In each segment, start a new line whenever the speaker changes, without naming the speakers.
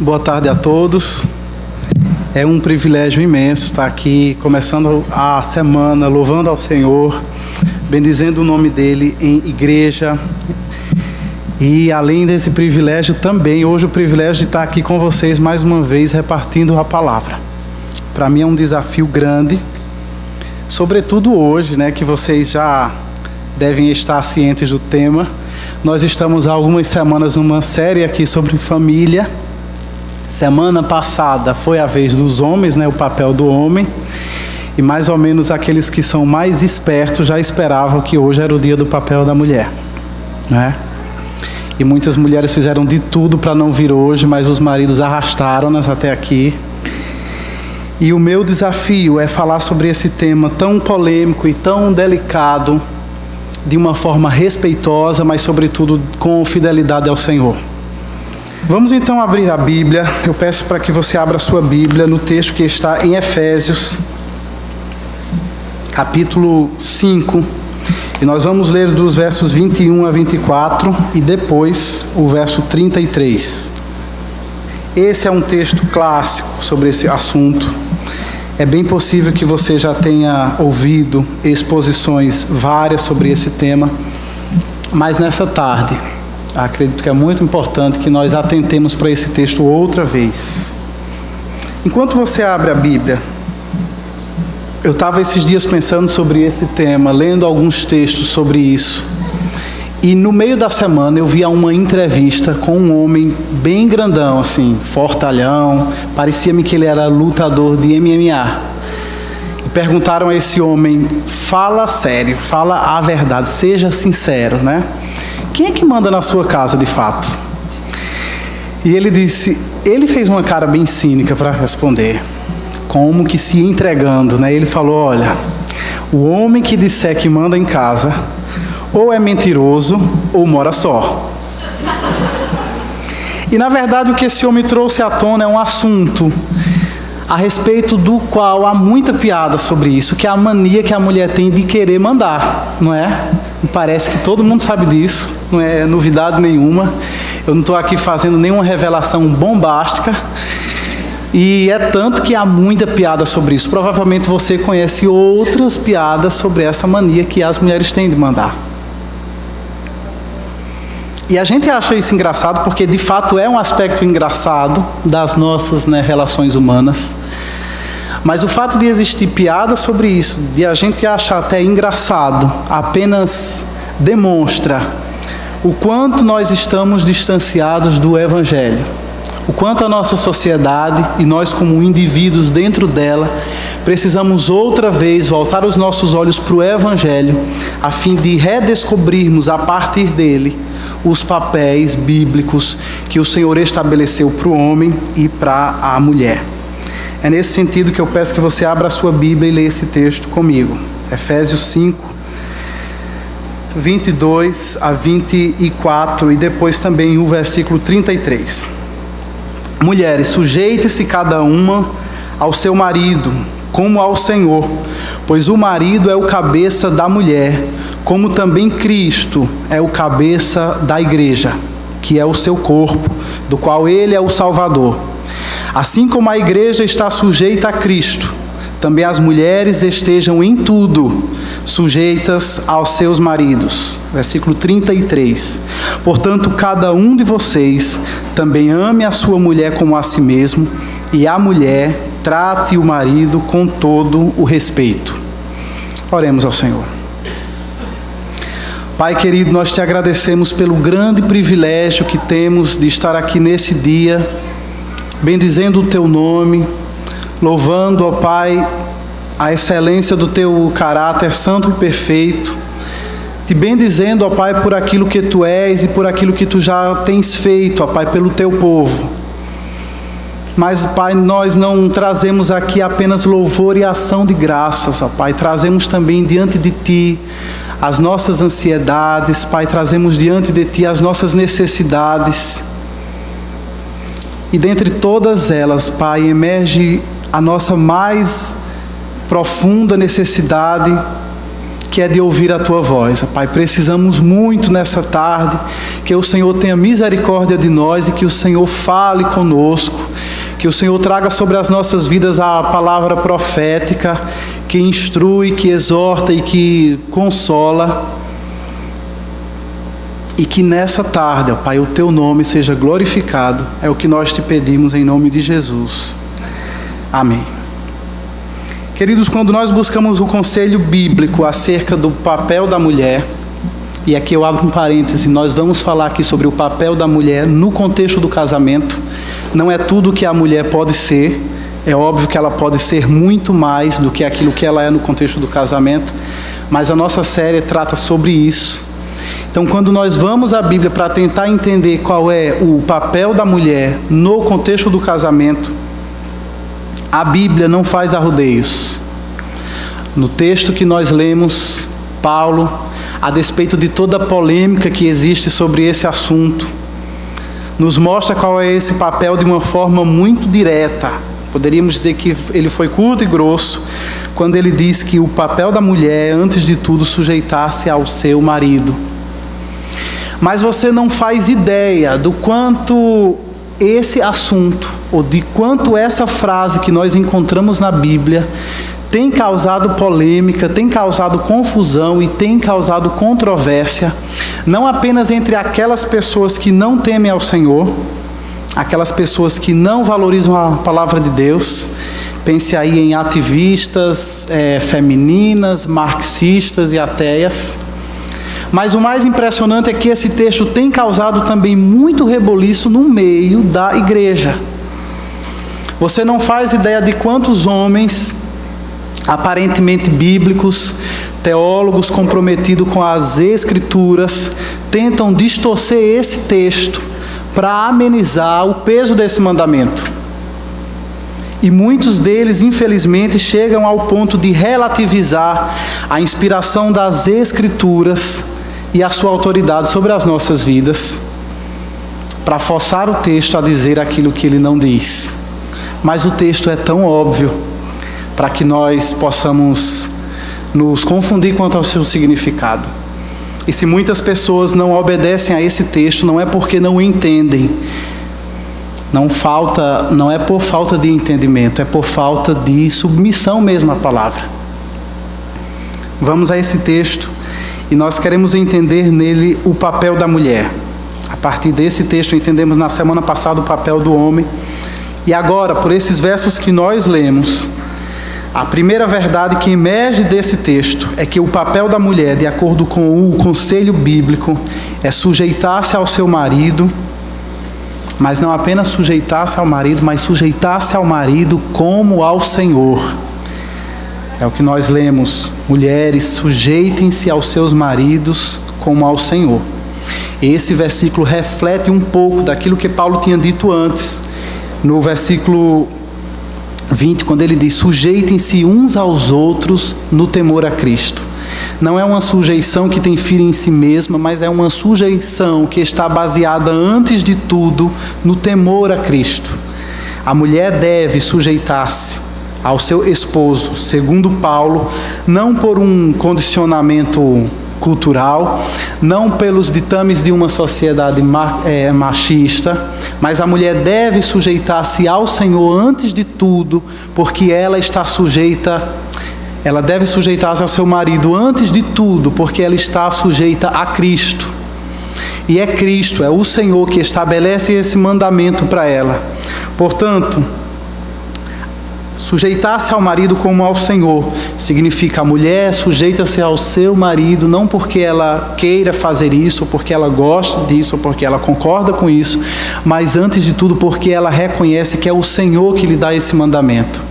Boa tarde a todos. É um privilégio imenso estar aqui, começando a semana, louvando ao Senhor, bendizendo o nome dEle em igreja. E além desse privilégio também, hoje o privilégio de estar aqui com vocês mais uma vez, repartindo a palavra. Para mim é um desafio grande, sobretudo hoje, que vocês já devem estar cientes do tema. Nós estamos há algumas semanas numa série aqui sobre família. Semana passada foi a vez dos homens, o papel do homem. E mais ou menos aqueles que são mais espertos já esperavam que hoje era o dia do papel da mulher, E muitas mulheres fizeram de tudo para não vir hoje, mas os maridos arrastaram-nas até aqui. E o meu desafio é falar sobre esse tema tão polêmico e tão delicado, de uma forma respeitosa, mas sobretudo com fidelidade ao Senhor. Vamos então abrir a Bíblia. Eu peço para que você abra a sua Bíblia no texto que está em Efésios, capítulo 5. E nós vamos ler dos versos 21 a 24 e depois o verso 33. Esse é um texto clássico sobre esse assunto. É bem possível que você já tenha ouvido exposições várias sobre esse tema, mas nessa tarde, acredito que é muito importante que nós atentemos para esse texto outra vez. Enquanto você abre a Bíblia, eu estava esses dias pensando sobre esse tema, lendo alguns textos sobre isso. E no meio da semana eu vi uma entrevista com um homem bem grandão, assim, fortalhão. Parecia-me que ele era lutador de MMA. E perguntaram a esse homem: fala sério, fala a verdade, seja sincero, Quem é que manda na sua casa de fato? E ele disse, ele fez uma cara bem cínica para responder, como que se entregando, Ele falou: olha, o homem que disser que manda em casa, ou é mentiroso, ou mora só. E na verdade o que esse homem trouxe à tona é um assunto a respeito do qual há muita piada sobre isso, que é a mania que a mulher tem de querer mandar, não é? Parece que todo mundo sabe disso, não é novidade nenhuma. Eu não estou aqui fazendo nenhuma revelação bombástica. E é tanto que há muita piada sobre isso. Provavelmente você conhece outras piadas sobre essa mania que as mulheres têm de mandar. E a gente acha isso engraçado porque de fato é um aspecto engraçado das nossas relações humanas. Mas o fato de existir piada sobre isso, de a gente achar até engraçado, apenas demonstra o quanto nós estamos distanciados do Evangelho. O quanto a nossa sociedade e nós como indivíduos dentro dela precisamos outra vez voltar os nossos olhos para o Evangelho, a fim de redescobrirmos a partir dele os papéis bíblicos que o Senhor estabeleceu para o homem e para a mulher. É nesse sentido que eu peço que você abra a sua Bíblia e leia esse texto comigo. Efésios 5, 22 a 24 e depois também o versículo 33. Mulheres, sujeite-se cada uma ao seu marido, como ao Senhor, pois o marido é o cabeça da mulher, como também Cristo é o cabeça da igreja, que é o seu corpo, do qual ele é o Salvador. Assim como a igreja está sujeita a Cristo, também as mulheres estejam em tudo sujeitas aos seus maridos. Versículo 33. Portanto, cada um de vocês também ame a sua mulher como a si mesmo, e a mulher trate o marido com todo o respeito. Oremos ao Senhor. Pai querido, nós te agradecemos pelo grande privilégio que temos de estar aqui nesse dia, bendizendo o teu nome, louvando, ó Pai, a excelência do teu caráter santo e perfeito, te bendizendo, ó Pai, por aquilo que tu és e por aquilo que tu já tens feito, ó Pai, pelo teu povo. Mas, Pai, nós não trazemos aqui apenas louvor e ação de graças, ó Pai, trazemos também diante de ti as nossas ansiedades, Pai, trazemos diante de ti as nossas necessidades. E dentre todas elas, Pai, emerge a nossa mais profunda necessidade que é de ouvir a Tua voz. Pai, precisamos muito nessa tarde que o Senhor tenha misericórdia de nós e que o Senhor fale conosco, que o Senhor traga sobre as nossas vidas a palavra profética, que instrui, que exorta e que consola. E que nessa tarde, ó Pai, o Teu nome seja glorificado. É o que nós te pedimos em nome de Jesus. Amém. Queridos, quando nós buscamos o conselho bíblico acerca do papel da mulher, e aqui eu abro um parêntese, nós vamos falar aqui sobre o papel da mulher no contexto do casamento. Não é tudo que a mulher pode ser, é óbvio que ela pode ser muito mais do que aquilo que ela é no contexto do casamento, mas a nossa série trata sobre isso. Então, quando nós vamos à Bíblia para tentar entender qual é o papel da mulher no contexto do casamento, a Bíblia não faz arrodeios. No texto que nós lemos, Paulo, a despeito de toda a polêmica que existe sobre esse assunto, nos mostra qual é esse papel de uma forma muito direta. Poderíamos dizer que ele foi curto e grosso quando ele diz que o papel da mulher é, antes de tudo, sujeitar-se ao seu marido. Mas você não faz ideia do quanto esse assunto, ou de quanto essa frase que nós encontramos na Bíblia tem causado polêmica, tem causado confusão e tem causado controvérsia, não apenas entre aquelas pessoas que não temem ao Senhor, aquelas pessoas que não valorizam a palavra de Deus. Pense aí em ativistas femininas, marxistas e ateias. Mas o mais impressionante é que esse texto tem causado também muito reboliço no meio da igreja. Você não faz ideia de quantos homens, aparentemente bíblicos, teólogos comprometidos com as Escrituras, tentam distorcer esse texto para amenizar o peso desse mandamento. E muitos deles, infelizmente, chegam ao ponto de relativizar a inspiração das Escrituras e a sua autoridade sobre as nossas vidas, para forçar o texto a dizer aquilo que ele não diz. Mas o texto é tão óbvio para que nós possamos nos confundir quanto ao seu significado. E se muitas pessoas não obedecem a esse texto, não é porque não o entendem. Não é por falta de entendimento, é por falta de submissão mesmo à palavra. Vamos a esse texto e nós queremos entender nele o papel da mulher. A partir desse texto entendemos na semana passada o papel do homem. E agora, por esses versos que nós lemos, a primeira verdade que emerge desse texto é que o papel da mulher, de acordo com o conselho bíblico, é sujeitar-se ao seu marido, mas não apenas sujeitar-se ao marido, mas sujeitar-se ao marido como ao Senhor. É o que nós lemos: mulheres, sujeitem-se aos seus maridos como ao Senhor. Esse versículo reflete um pouco daquilo que Paulo tinha dito antes, no versículo 20, quando ele diz: sujeitem-se uns aos outros no temor a Cristo. Não é uma sujeição que tem fim em si mesma, mas é uma sujeição que está baseada, antes de tudo, no temor a Cristo. A mulher deve sujeitar-se ao seu esposo, segundo Paulo, não por um condicionamento cultural, não pelos ditames de uma sociedade machista, mas a mulher deve sujeitar-se ao Senhor antes de tudo, porque ela deve sujeitar-se ao seu marido antes de tudo, porque ela está sujeita a Cristo. E é Cristo, é o Senhor que estabelece esse mandamento para ela. Portanto, sujeitar-se ao marido como ao Senhor significa: a mulher sujeita-se ao seu marido, não porque ela queira fazer isso, ou porque ela gosta disso, ou porque ela concorda com isso, mas antes de tudo porque ela reconhece que é o Senhor que lhe dá esse mandamento.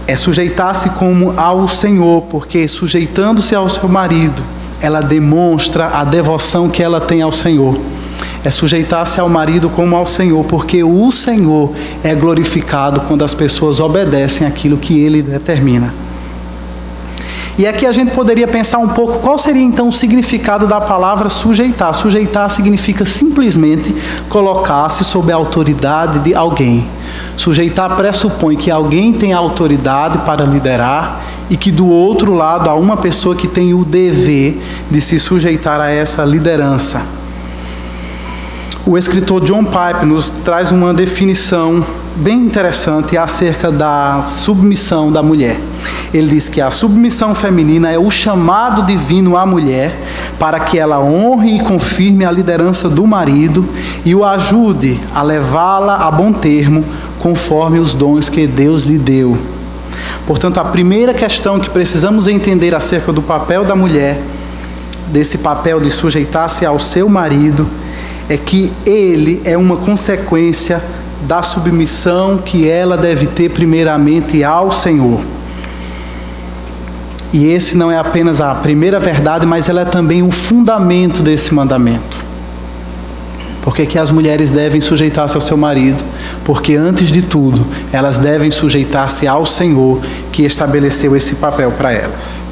É sujeitar-se como ao Senhor, porque sujeitando-se ao seu marido, ela demonstra a devoção que ela tem ao Senhor. É sujeitar-se ao marido como ao Senhor, porque o Senhor é glorificado quando as pessoas obedecem aquilo que Ele determina. E aqui a gente poderia pensar um pouco qual seria então o significado da palavra sujeitar. Sujeitar significa simplesmente colocar-se sob a autoridade de alguém. Sujeitar pressupõe que alguém tem autoridade para liderar e que do outro lado há uma pessoa que tem o dever de se sujeitar a essa liderança. O escritor John Piper nos traz uma definição bem interessante acerca da submissão da mulher. Ele diz que a submissão feminina é o chamado divino à mulher para que ela honre e confirme a liderança do marido e o ajude a levá-la a bom termo conforme os dons que Deus lhe deu. Portanto, a primeira questão que precisamos entender acerca do papel da mulher, desse papel de sujeitar-se ao seu marido, é que ele é uma consequência da submissão que ela deve ter primeiramente ao Senhor. E esse não é apenas a primeira verdade, mas ela é também o fundamento desse mandamento. Por que as mulheres devem sujeitar-se ao seu marido? Porque antes de tudo, elas devem sujeitar-se ao Senhor, que estabeleceu esse papel para elas.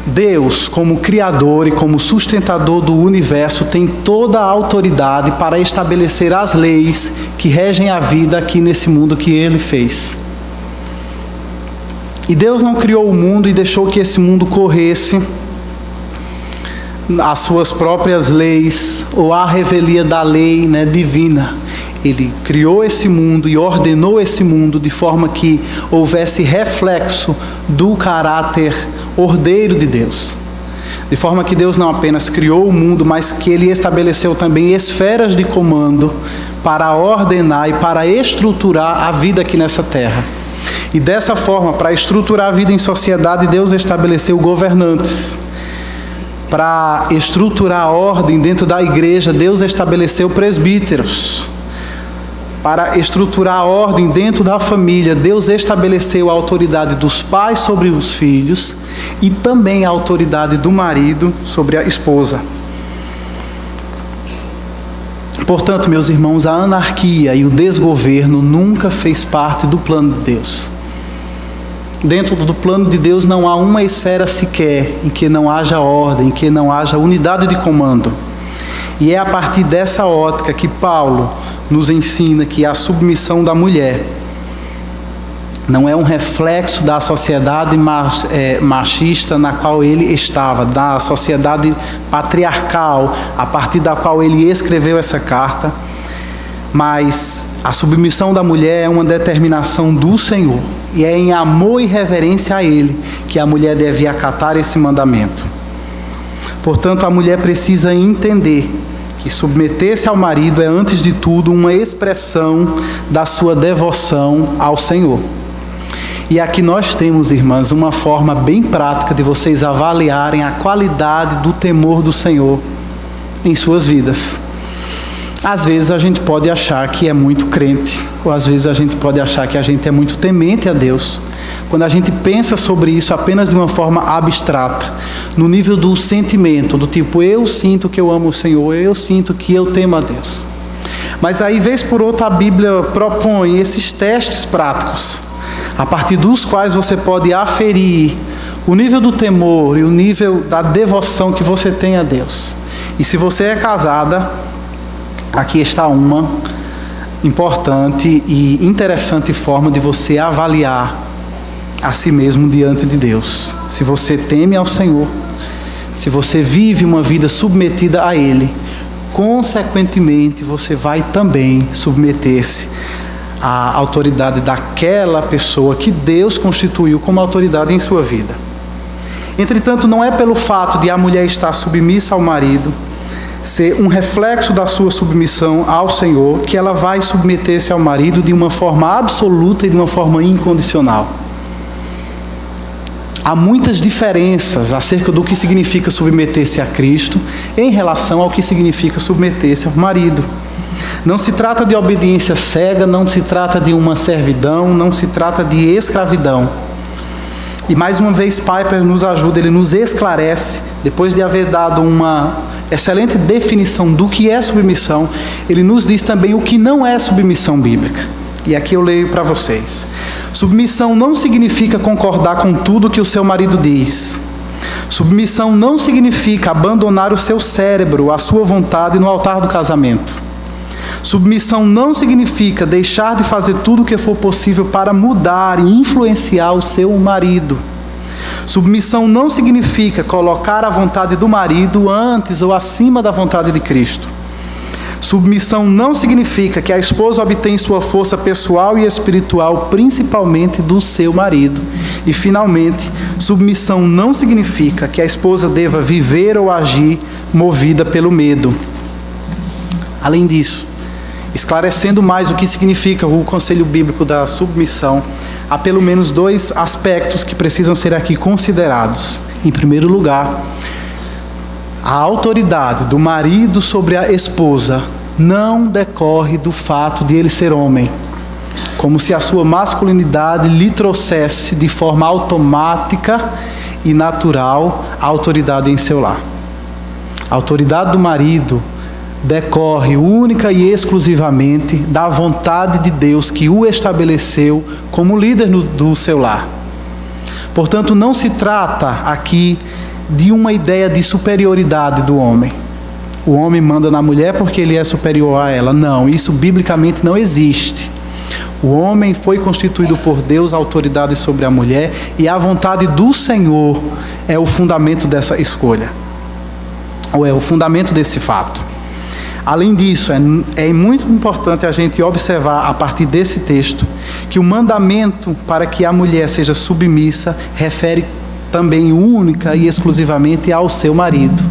Deus, como Criador e como sustentador do universo, tem toda a autoridade para estabelecer as leis que regem a vida aqui nesse mundo que Ele fez. E Deus não criou o mundo e deixou que esse mundo corresse as suas próprias leis ou à revelia da lei, divina. Ele criou esse mundo e ordenou esse mundo de forma que houvesse reflexo do caráter ordeiro de Deus. De forma que Deus não apenas criou o mundo, mas que Ele estabeleceu também esferas de comando para ordenar e para estruturar a vida aqui nessa terra. E dessa forma, para estruturar a vida em sociedade, Deus estabeleceu governantes. Para estruturar a ordem dentro da igreja, Deus estabeleceu presbíteros. Para estruturar a ordem dentro da família, Deus estabeleceu a autoridade dos pais sobre os filhos e também a autoridade do marido sobre a esposa. Portanto, meus irmãos, a anarquia e o desgoverno nunca fez parte do plano de Deus. Dentro do plano de Deus não há uma esfera sequer em que não haja ordem, em que não haja unidade de comando. E é a partir dessa ótica que Paulo nos ensina que a submissão da mulher não é um reflexo da sociedade machista na qual ele estava, da sociedade patriarcal, a partir da qual ele escreveu essa carta, mas a submissão da mulher é uma determinação do Senhor, e é em amor e reverência a Ele que a mulher deve acatar esse mandamento. Portanto, a mulher precisa entender que submeter-se ao marido é, antes de tudo, uma expressão da sua devoção ao Senhor. E aqui nós temos, irmãs, uma forma bem prática de vocês avaliarem a qualidade do temor do Senhor em suas vidas. Às vezes a gente pode achar que é muito crente, ou às vezes a gente pode achar que a gente é muito temente a Deus. Quando a gente pensa sobre isso apenas de uma forma abstrata, no nível do sentimento, do tipo, eu sinto que eu amo o Senhor, eu sinto que eu temo a Deus. Mas aí, vez por outra, a Bíblia propõe esses testes práticos, a partir dos quais você pode aferir o nível do temor e o nível da devoção que você tem a Deus. E se você é casada, aqui está uma importante e interessante forma de você avaliar a si mesmo diante de Deus. Se você teme ao Senhor, se você vive uma vida submetida a Ele, consequentemente você vai também submeter-se à autoridade daquela pessoa que Deus constituiu como autoridade em sua vida. Entretanto, não é pelo fato de a mulher estar submissa ao marido, ser um reflexo da sua submissão ao Senhor, que ela vai submeter-se ao marido de uma forma absoluta e de uma forma incondicional. Há muitas diferenças acerca do que significa submeter-se a Cristo em relação ao que significa submeter-se ao marido. Não se trata de obediência cega, não se trata de uma servidão, não se trata de escravidão. E mais uma vez Piper nos ajuda, ele nos esclarece, depois de haver dado uma excelente definição do que é submissão, ele nos diz também o que não é submissão bíblica. E aqui eu leio para vocês. Submissão não significa concordar com tudo que o seu marido diz. Submissão não significa abandonar o seu cérebro, a sua vontade no altar do casamento. Submissão não significa deixar de fazer tudo o que for possível para mudar e influenciar o seu marido. Submissão não significa colocar a vontade do marido antes ou acima da vontade de Cristo. Submissão não significa que a esposa obtém sua força pessoal e espiritual principalmente do seu marido. E, finalmente, submissão não significa que a esposa deva viver ou agir movida pelo medo. Além disso, esclarecendo mais o que significa o conselho bíblico da submissão, há pelo menos 2 aspectos que precisam ser aqui considerados. Em primeiro lugar, a autoridade do marido sobre a esposa não decorre do fato de ele ser homem, como se a sua masculinidade lhe trouxesse de forma automática e natural a autoridade em seu lar. A autoridade do marido decorre única e exclusivamente da vontade de Deus que o estabeleceu como líder do seu lar. Portanto, não se trata aqui de uma ideia de superioridade do homem. O homem manda na mulher porque ele é superior a ela. Não, isso biblicamente não existe. O homem foi constituído por Deus a autoridade sobre a mulher e a vontade do Senhor é o fundamento dessa escolha, ou é o fundamento desse fato. Além disso, é muito importante a gente observar a partir desse texto que o mandamento para que a mulher seja submissa refere também única e exclusivamente ao seu marido.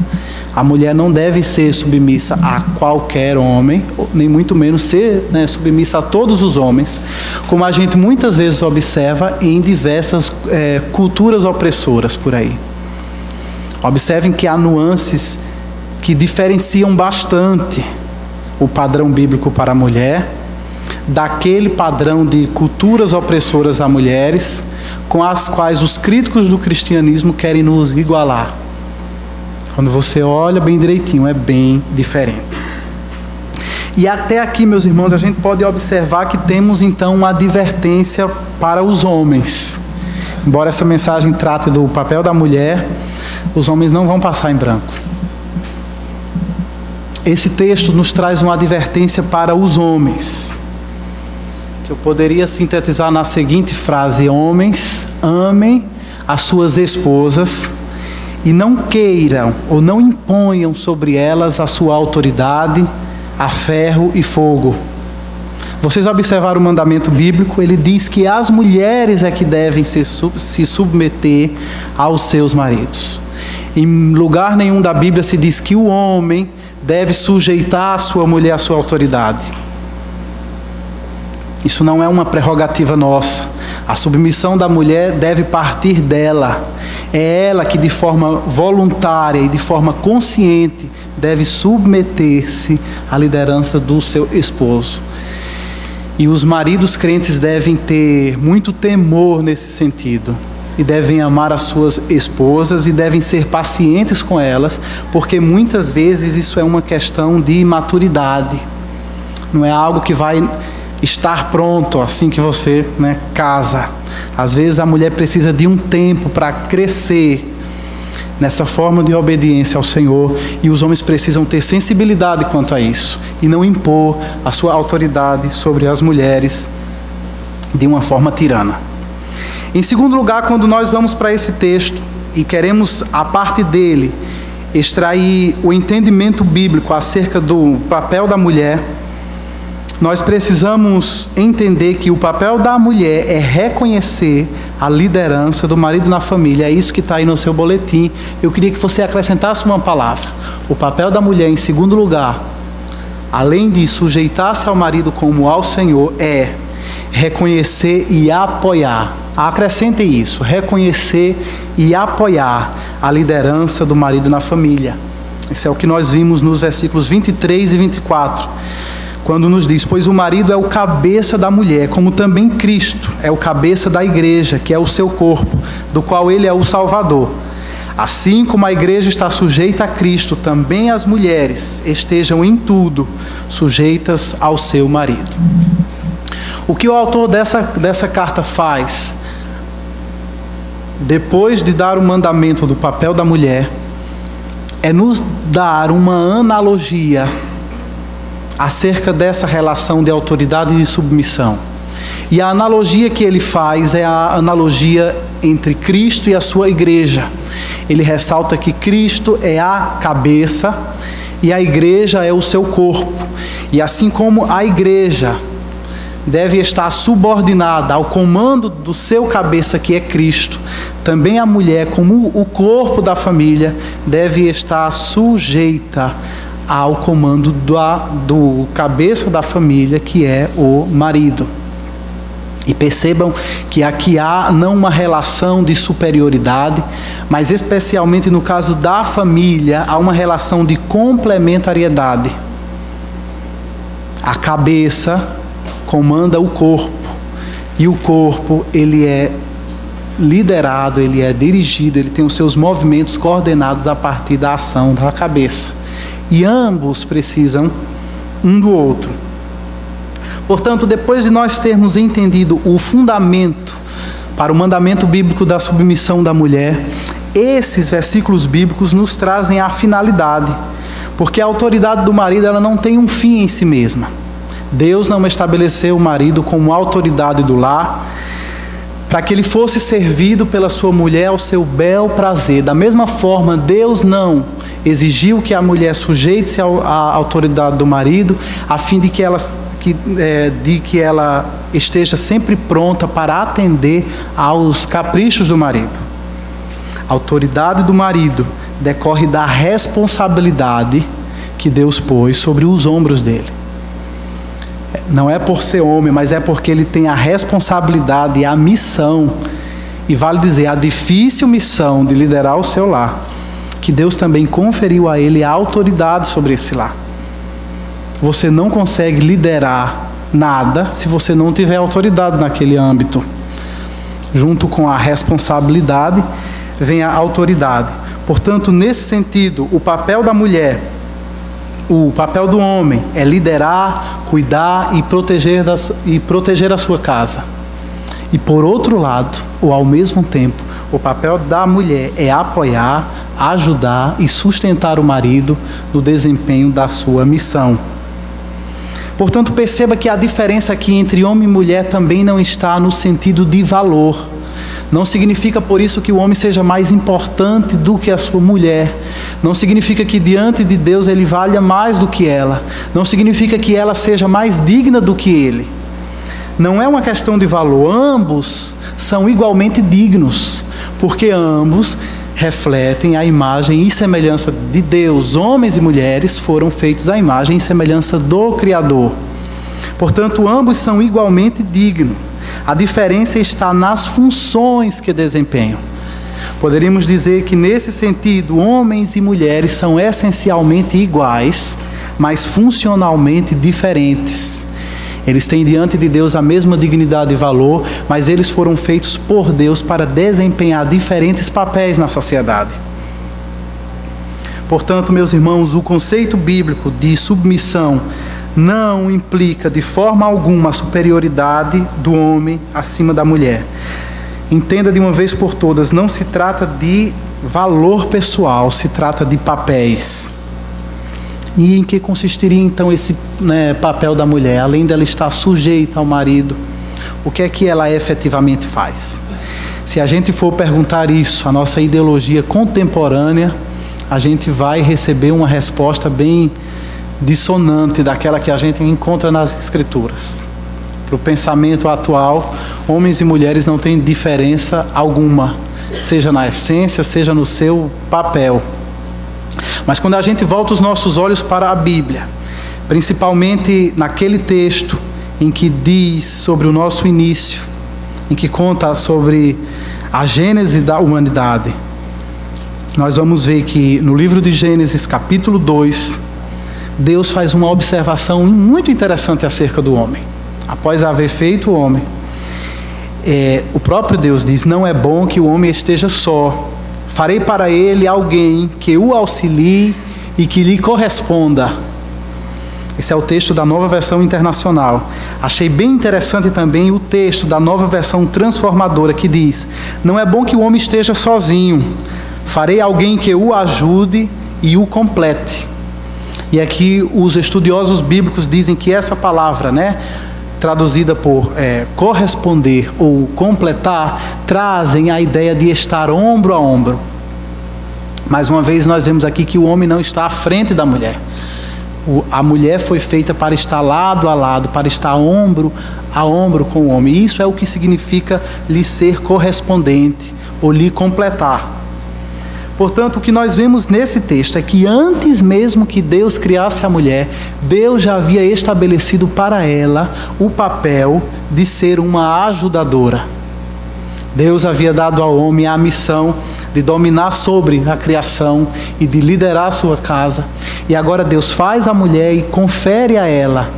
A mulher não deve ser submissa a qualquer homem, nem muito menos ser submissa a todos os homens, como a gente muitas vezes observa em diversas culturas opressoras por aí. Observem que há nuances que diferenciam bastante o padrão bíblico para a mulher daquele padrão de culturas opressoras a mulheres com as quais os críticos do cristianismo querem nos igualar. Quando você olha bem direitinho, é bem diferente. E até aqui, meus irmãos, a gente pode observar que temos então uma advertência para os homens. Embora essa mensagem trate do papel da mulher, os homens não vão passar em branco. Esse texto nos traz uma advertência para os homens, que eu poderia sintetizar na seguinte frase: homens, amem as suas esposas e não queiram ou não imponham sobre elas a sua autoridade a ferro e fogo. Vocês observaram o mandamento bíblico? Ele diz que as mulheres é que devem se submeter aos seus maridos. Em lugar nenhum da Bíblia se diz que o homem deve sujeitar a sua mulher à sua autoridade. Isso não é uma prerrogativa nossa. A submissão da mulher deve partir dela. É ela que de forma voluntária e de forma consciente deve submeter-se à liderança do seu esposo. E os maridos crentes devem ter muito temor nesse sentido. E devem amar as suas esposas e devem ser pacientes com elas, porque muitas vezes isso é uma questão de maturidade. Não é algo que vai estar pronto assim que você casa. Às vezes a mulher precisa de um tempo para crescer nessa forma de obediência ao Senhor, e os homens precisam ter sensibilidade quanto a isso e não impor a sua autoridade sobre as mulheres de uma forma tirana. Em segundo lugar, quando nós vamos para esse texto e queremos, a parte dele, extrair o entendimento bíblico acerca do papel da mulher, nós precisamos entender que o papel da mulher é reconhecer a liderança do marido na família. É isso que está aí no seu boletim. Eu queria que você acrescentasse uma palavra. O papel da mulher, em segundo lugar, além de sujeitar-se ao marido como ao Senhor, é reconhecer e apoiar. Acrescente isso: reconhecer e apoiar a liderança do marido na família. Isso é o que nós vimos nos versículos 23 e 24, quando nos diz: pois o marido é o cabeça da mulher, como também Cristo é o cabeça da igreja, que é o seu corpo, do qual ele é o Salvador. Assim como a igreja está sujeita a Cristo, também as mulheres estejam em tudo sujeitas ao seu marido. O que o autor dessa carta faz, depois de dar o mandamento do papel da mulher, é nos dar uma analogia acerca dessa relação de autoridade e de submissão. E a analogia que ele faz é a analogia entre Cristo e a sua igreja. Ele ressalta que Cristo é a cabeça e a igreja é o seu corpo. E assim como a igreja deve estar subordinada ao comando do seu cabeça, que é Cristo, também a mulher, como o corpo da família, deve estar sujeita ao comando do cabeça da família, que é o marido. E percebam que aqui há não uma relação de superioridade, mas especialmente no caso da família, há uma relação de complementariedade. A cabeça comanda o corpo, e o corpo, ele é liderado, ele é dirigido, ele tem os seus movimentos coordenados a partir da ação da cabeça. E ambos precisam um do outro. Portanto, depois de nós termos entendido o fundamento para o mandamento bíblico da submissão da mulher, esses versículos bíblicos nos trazem a finalidade, porque a autoridade do marido, ela não tem um fim em si mesma. Deus não estabeleceu o marido como autoridade do lar para que ele fosse servido pela sua mulher ao seu bel prazer. Da mesma forma, Deus não exigiu que a mulher sujeite-se à autoridade do marido, a fim de que ela esteja sempre pronta para atender aos caprichos do marido. A autoridade do marido decorre da responsabilidade que Deus pôs sobre os ombros dele. Não é por ser homem, mas é porque ele tem a responsabilidade e a missão, e vale dizer, a difícil missão de liderar o seu lar, que Deus também conferiu a ele a autoridade sobre esse lar. Você não consegue liderar nada se você não tiver autoridade naquele âmbito. Junto com a responsabilidade vem a autoridade. Portanto, nesse sentido, o papel da mulher, o papel do homem é liderar, cuidar e proteger a sua casa. E por outro lado, ou ao mesmo tempo, o papel da mulher é apoiar, ajudar e sustentar o marido no desempenho da sua missão. Portanto, perceba que a diferença aqui entre homem e mulher também não está no sentido de valor. Não significa por isso que o homem seja mais importante do que a sua mulher. Não significa que diante de Deus ele valha mais do que ela. Não significa que ela seja mais digna do que ele. Não é uma questão de valor. Ambos são igualmente dignos, porque ambos refletem a imagem e semelhança de Deus. Homens e mulheres foram feitos à imagem e semelhança do Criador. Portanto, ambos são igualmente dignos. A diferença está nas funções que desempenham. Poderíamos dizer que, nesse sentido, homens e mulheres são essencialmente iguais, mas funcionalmente diferentes. Eles têm diante de Deus a mesma dignidade e valor, mas eles foram feitos por Deus para desempenhar diferentes papéis na sociedade. Portanto, meus irmãos, o conceito bíblico de submissão não implica de forma alguma a superioridade do homem acima da mulher. Entenda de uma vez por todas, não se trata de valor pessoal, se trata de papéis. E em que consistiria então esse papel da mulher? Além dela estar sujeita ao marido, o que é que ela efetivamente faz? Se a gente for perguntar isso à nossa ideologia contemporânea, a gente vai receber uma resposta bem dissonante daquela que a gente encontra nas Escrituras. Para o pensamento atual, homens e mulheres não têm diferença alguma, seja na essência, seja no seu papel. Mas quando a gente volta os nossos olhos para a Bíblia, principalmente naquele texto em que diz sobre o nosso início, em que conta sobre a gênese da humanidade, nós vamos ver que no livro de Gênesis, capítulo 2, Deus faz uma observação muito interessante acerca do homem. Após haver feito o homem, o próprio Deus diz: não é bom que o homem esteja só. Farei para ele alguém que o auxilie e que lhe corresponda. Esse é o texto da Nova Versão Internacional. Achei bem interessante também o texto da Nova Versão Transformadora, que diz: não é bom que o homem esteja sozinho. Farei alguém que o ajude e o complete. E aqui os estudiosos bíblicos dizem que essa palavra, traduzida por corresponder ou completar, trazem a ideia de estar ombro a ombro. Mais uma vez nós vemos aqui que o homem não está à frente da mulher. A mulher foi feita para estar lado a lado, para estar ombro a ombro com o homem. Isso é o que significa lhe ser correspondente ou lhe completar. Portanto, o que nós vemos nesse texto é que antes mesmo que Deus criasse a mulher, Deus já havia estabelecido para ela o papel de ser uma ajudadora. Deus havia dado ao homem a missão de dominar sobre a criação e de liderar a sua casa. E agora Deus faz a mulher e confere a ela,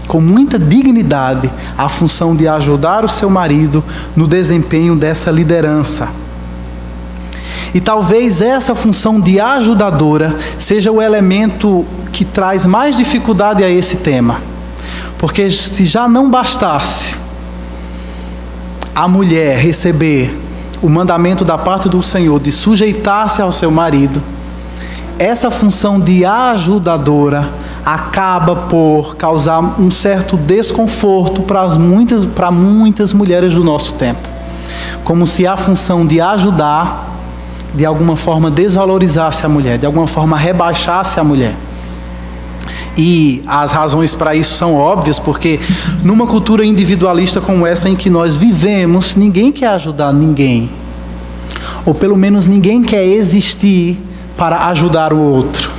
com muita dignidade, a função de ajudar o seu marido no desempenho dessa liderança. E talvez essa função de ajudadora seja o elemento que traz mais dificuldade a esse tema. Porque se já não bastasse a mulher receber o mandamento da parte do Senhor de sujeitar-se ao seu marido, essa função de ajudadora acaba por causar um certo desconforto para muitas mulheres do nosso tempo. Como se a função de ajudar de alguma forma desvalorizasse a mulher, de alguma forma rebaixasse a mulher. E as razões para isso são óbvias, porque numa cultura individualista como essa em que nós vivemos, ninguém quer ajudar ninguém. Ou pelo menos ninguém quer existir para ajudar o outro.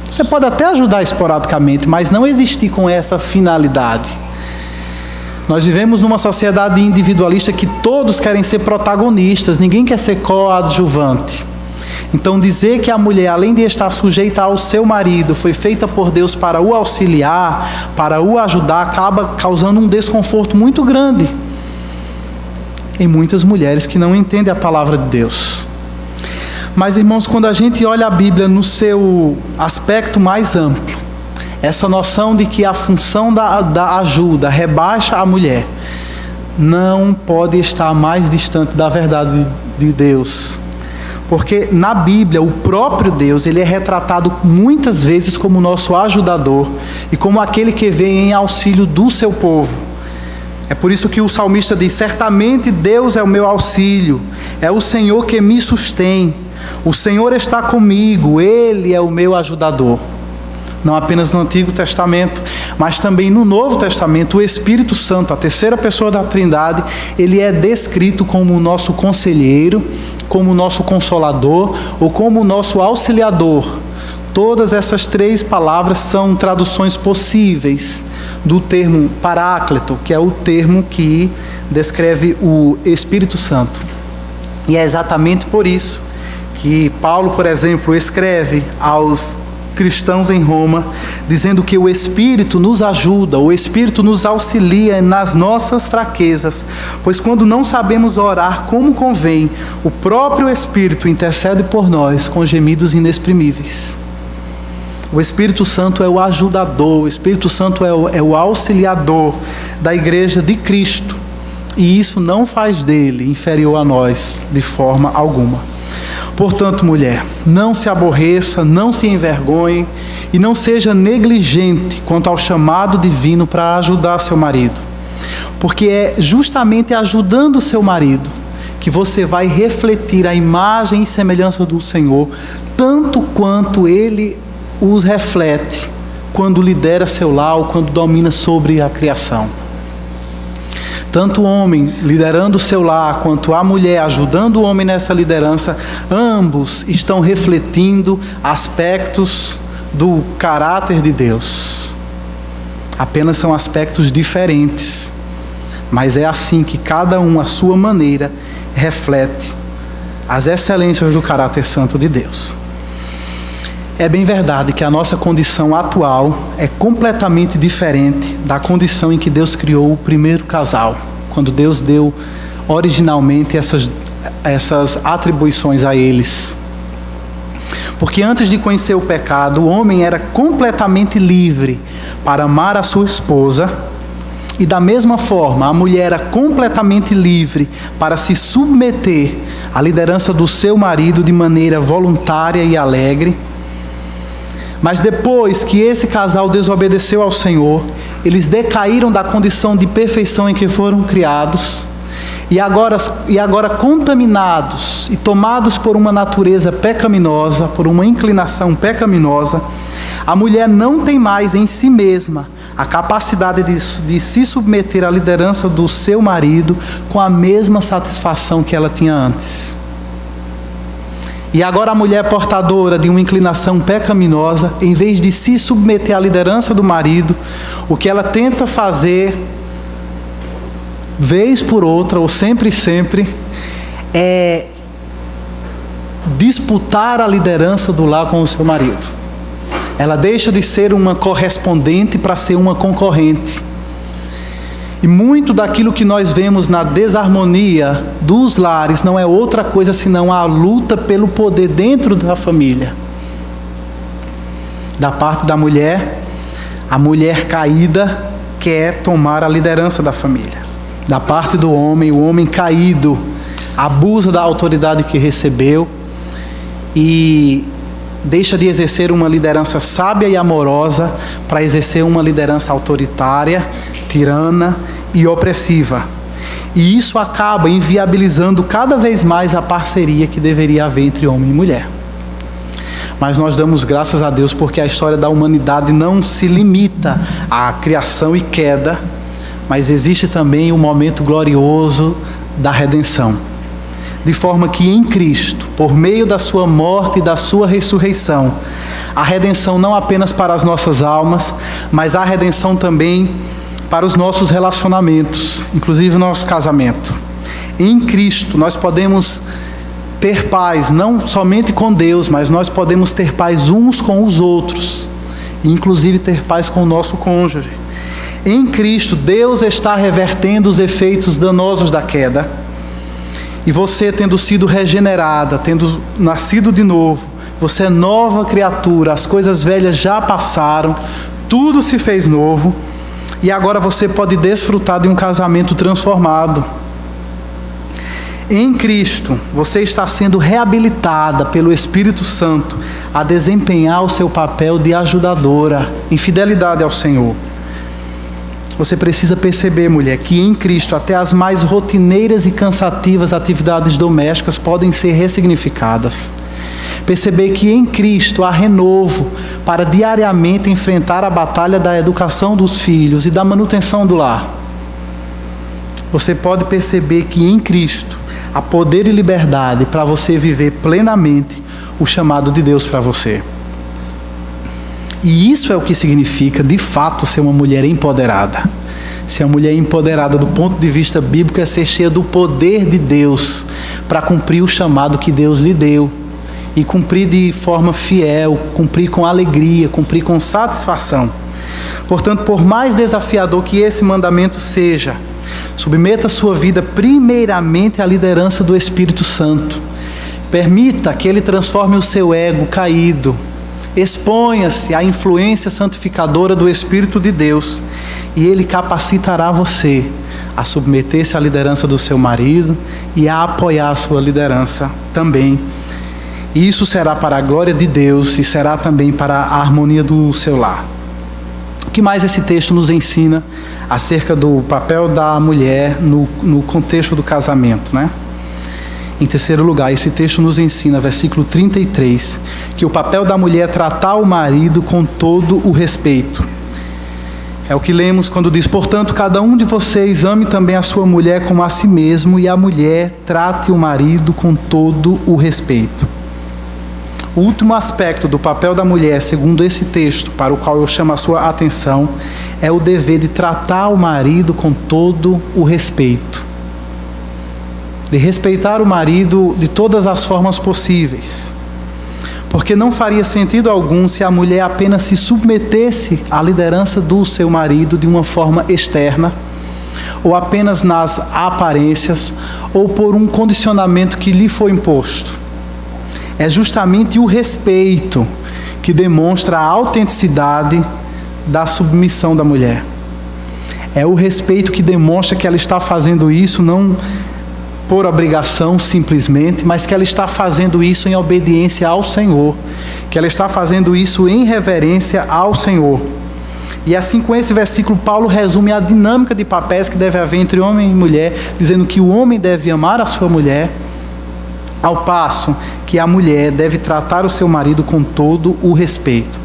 Você pode até ajudar esporadicamente, mas não existir com essa finalidade. Nós vivemos numa sociedade individualista que todos querem ser protagonistas, ninguém quer ser coadjuvante. Então dizer que a mulher, além de estar sujeita ao seu marido, foi feita por Deus para o auxiliar, para o ajudar, acaba causando um desconforto muito grande em muitas mulheres que não entendem a palavra de Deus. Mas, irmãos, quando a gente olha a Bíblia no seu aspecto mais amplo, essa noção de que a função da ajuda rebaixa a mulher não pode estar mais distante da verdade de Deus. Porque na Bíblia, o próprio Deus, ele é retratado muitas vezes como nosso ajudador e como aquele que vem em auxílio do seu povo. É por isso que o salmista diz: certamente Deus é o meu auxílio, é o Senhor que me sustém, o Senhor está comigo, Ele é o meu ajudador. Não apenas no Antigo Testamento, mas também no Novo Testamento, o Espírito Santo, a terceira pessoa da Trindade, ele é descrito como o nosso conselheiro, como o nosso consolador ou como o nosso auxiliador. Todas essas três palavras são traduções possíveis do termo paráclito, que é o termo que descreve o Espírito Santo. E é exatamente por isso que Paulo, por exemplo, escreve aos cristãos em Roma, dizendo que o Espírito nos ajuda, o Espírito nos auxilia nas nossas fraquezas, pois quando não sabemos orar como convém, o próprio Espírito intercede por nós com gemidos inexprimíveis. O Espírito Santo é o ajudador, o Espírito Santo é o auxiliador da igreja de Cristo, e isso não faz dele inferior a nós de forma alguma. Portanto, mulher, não se aborreça, não se envergonhe e não seja negligente quanto ao chamado divino para ajudar seu marido. Porque é justamente ajudando o seu marido que você vai refletir a imagem e semelhança do Senhor, tanto quanto ele os reflete quando lidera seu lar ou quando domina sobre a criação. Tanto o homem liderando o seu lar, quanto a mulher ajudando o homem nessa liderança, ambos estão refletindo aspectos do caráter de Deus. Apenas são aspectos diferentes, mas é assim que cada um, à sua maneira, reflete as excelências do caráter santo de Deus. É bem verdade que a nossa condição atual é completamente diferente da condição em que Deus criou o primeiro casal, quando Deus deu originalmente essas atribuições a eles. Porque antes de conhecer o pecado, o homem era completamente livre para amar a sua esposa, e da mesma forma, a mulher era completamente livre para se submeter à liderança do seu marido de maneira voluntária e alegre. Mas depois que esse casal desobedeceu ao Senhor, eles decaíram da condição de perfeição em que foram criados, e agora contaminados e tomados por uma natureza pecaminosa, por uma inclinação pecaminosa, a mulher não tem mais em si mesma a capacidade de se submeter à liderança do seu marido com a mesma satisfação que ela tinha antes. E agora a mulher portadora de uma inclinação pecaminosa, em vez de se submeter à liderança do marido, o que ela tenta fazer, vez por outra, ou sempre, é disputar a liderança do lar com o seu marido. Ela deixa de ser uma correspondente para ser uma concorrente. E muito daquilo que nós vemos na desarmonia dos lares não é outra coisa senão a luta pelo poder dentro da família. Da parte da mulher, a mulher caída quer tomar a liderança da família. Da parte do homem, o homem caído abusa da autoridade que recebeu e deixa de exercer uma liderança sábia e amorosa para exercer uma liderança autoritária, tirana e opressiva. E isso acaba inviabilizando cada vez mais a parceria que deveria haver entre homem e mulher. Mas nós damos graças a Deus porque a história da humanidade não se limita à criação e queda, mas existe também um momento glorioso da redenção. De forma que em Cristo, por meio da sua morte e da sua ressurreição, a redenção não apenas para as nossas almas, mas a redenção também para os nossos relacionamentos, inclusive o nosso casamento. Em Cristo nós podemos ter paz, não somente com Deus, mas nós podemos ter paz uns com os outros, e inclusive ter paz com o nosso cônjuge. Em Cristo, Deus está revertendo os efeitos danosos da queda. E você, tendo sido regenerada, tendo nascido de novo, você é nova criatura, as coisas velhas já passaram, tudo se fez novo, e agora você pode desfrutar de um casamento transformado. Em Cristo, você está sendo reabilitada pelo Espírito Santo a desempenhar o seu papel de ajudadora em fidelidade ao Senhor. Você precisa perceber, mulher, que em Cristo até as mais rotineiras e cansativas atividades domésticas podem ser ressignificadas. Perceber que em Cristo há renovo para diariamente enfrentar a batalha da educação dos filhos e da manutenção do lar. Você pode perceber que em Cristo há poder e liberdade para você viver plenamente o chamado de Deus para você. E isso é o que significa, de fato, ser uma mulher empoderada. Ser uma mulher empoderada do ponto de vista bíblico é ser cheia do poder de Deus para cumprir o chamado que Deus lhe deu. E cumprir de forma fiel, cumprir com alegria, cumprir com satisfação. Portanto, por mais desafiador que esse mandamento seja, submeta a sua vida primeiramente à liderança do Espírito Santo. Permita que Ele transforme o seu ego caído. Exponha-se à influência santificadora do Espírito de Deus e Ele capacitará você a submeter-se à liderança do seu marido e a apoiar a sua liderança também. E isso será para a glória de Deus e será também para a harmonia do seu lar. O que mais esse texto nos ensina acerca do papel da mulher no contexto do casamento, né? Em terceiro lugar, esse texto nos ensina, versículo 33, que o papel da mulher é tratar o marido com todo o respeito. É o que lemos quando diz: portanto, cada um de vocês ame também a sua mulher como a si mesmo, e a mulher trate o marido com todo o respeito. O último aspecto do papel da mulher, segundo esse texto, para o qual eu chamo a sua atenção, é o dever de tratar o marido com todo o respeito. De respeitar o marido de todas as formas possíveis. Porque não faria sentido algum se a mulher apenas se submetesse à liderança do seu marido de uma forma externa, ou apenas nas aparências, ou por um condicionamento que lhe foi imposto. É justamente o respeito que demonstra a autenticidade da submissão da mulher. É o respeito que demonstra que ela está fazendo isso não por obrigação simplesmente, mas que ela está fazendo isso em obediência ao Senhor, que ela está fazendo isso em reverência ao Senhor. E assim, com esse versículo, Paulo resume a dinâmica de papéis que deve haver entre homem e mulher, dizendo que o homem deve amar a sua mulher, ao passo que a mulher deve tratar o seu marido com todo o respeito.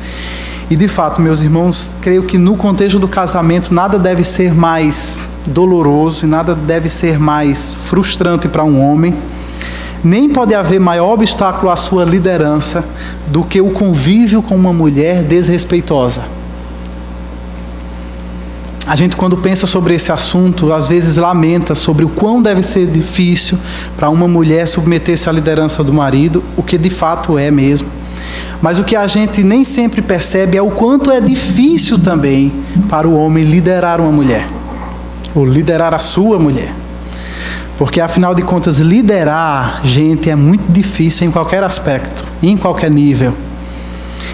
E de fato, meus irmãos, creio que no contexto do casamento nada deve ser mais doloroso e nada deve ser mais frustrante para um homem, nem pode haver maior obstáculo à sua liderança do que o convívio com uma mulher desrespeitosa. A gente, quando pensa sobre esse assunto, às vezes lamenta sobre o quão deve ser difícil para uma mulher submeter-se à liderança do marido, o que de fato é mesmo. Mas o que a gente nem sempre percebe é o quanto é difícil também para o homem liderar uma mulher, ou liderar a sua mulher. Porque, afinal de contas, liderar gente é muito difícil em qualquer aspecto, em qualquer nível.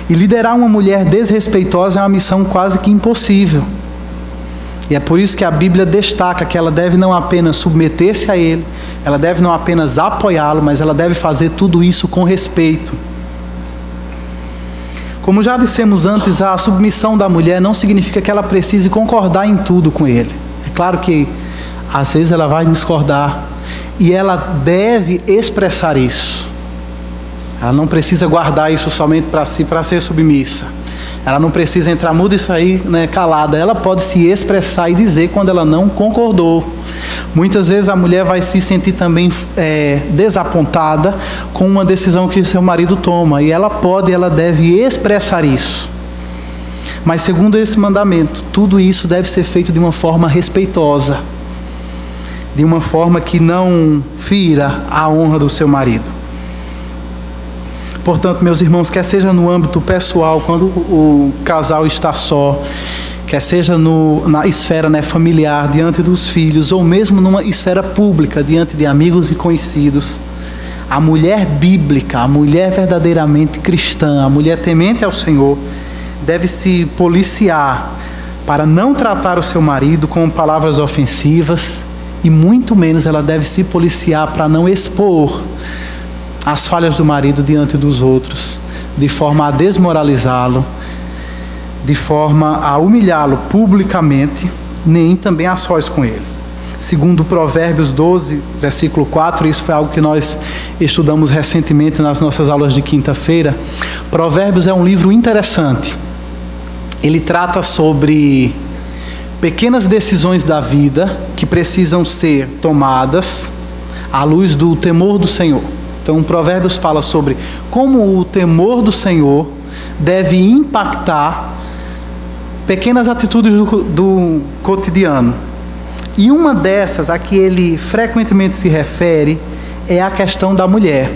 E liderar uma mulher desrespeitosa é uma missão quase que impossível. E é por isso que a Bíblia destaca que ela deve não apenas submeter-se a ele, ela deve não apenas apoiá-lo, mas ela deve fazer tudo isso com respeito. Como já dissemos antes, a submissão da mulher não significa que ela precise concordar em tudo com ele. É claro que às vezes ela vai discordar e ela deve expressar isso. Ela não precisa guardar isso somente para si, para ser submissa. Ela não precisa entrar muda e sair calada. Ela pode se expressar e dizer quando ela não concordou. Muitas vezes a mulher vai se sentir também desapontada com uma decisão que seu marido toma. E ela deve expressar isso. Mas segundo esse mandamento, tudo isso deve ser feito de uma forma respeitosa. De uma forma que não fira a honra do seu marido. Portanto, meus irmãos, quer seja no âmbito pessoal, quando o casal está só, quer seja na esfera familiar, diante dos filhos, ou mesmo numa esfera pública, diante de amigos e conhecidos, a mulher bíblica, a mulher verdadeiramente cristã, a mulher temente ao Senhor, deve se policiar para não tratar o seu marido com palavras ofensivas, e muito menos ela deve se policiar para não expor as falhas do marido diante dos outros, de forma a desmoralizá-lo, de forma a humilhá-lo publicamente, nem também a sós com ele. Segundo Provérbios 12, versículo 4, isso foi algo que nós estudamos recentemente nas nossas aulas de quinta-feira. Provérbios é um livro interessante. Ele trata sobre pequenas decisões da vida que precisam ser tomadas à luz do temor do Senhor. Então, Provérbios fala sobre como o temor do Senhor deve impactar pequenas atitudes do cotidiano. E uma dessas, a que ele frequentemente se refere, é a questão da mulher.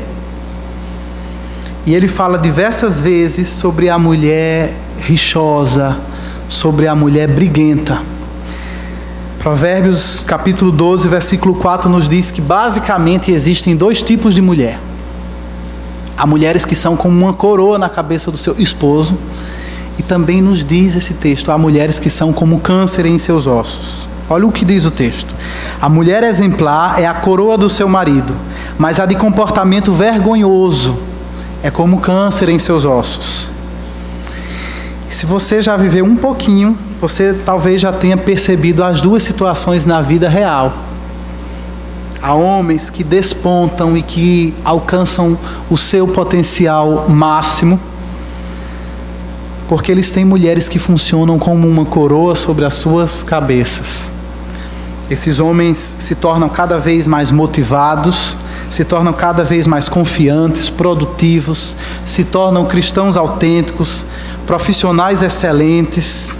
E ele fala diversas vezes sobre a mulher rixosa, sobre a mulher briguenta. Provérbios capítulo 12, versículo 4 nos diz que basicamente existem dois tipos de mulher. Há mulheres que são como uma coroa na cabeça do seu esposo, e também nos diz esse texto, há mulheres que são como câncer em seus ossos. Olha o que diz o texto. A mulher exemplar é a coroa do seu marido, mas a de comportamento vergonhoso é como câncer em seus ossos. Se você já viveu um pouquinho, você talvez já tenha percebido as duas situações na vida real. Há homens que despontam e que alcançam o seu potencial máximo, porque eles têm mulheres que funcionam como uma coroa sobre as suas cabeças. Esses homens se tornam cada vez mais motivados, se tornam cada vez mais confiantes, produtivos, se tornam cristãos autênticos, profissionais excelentes,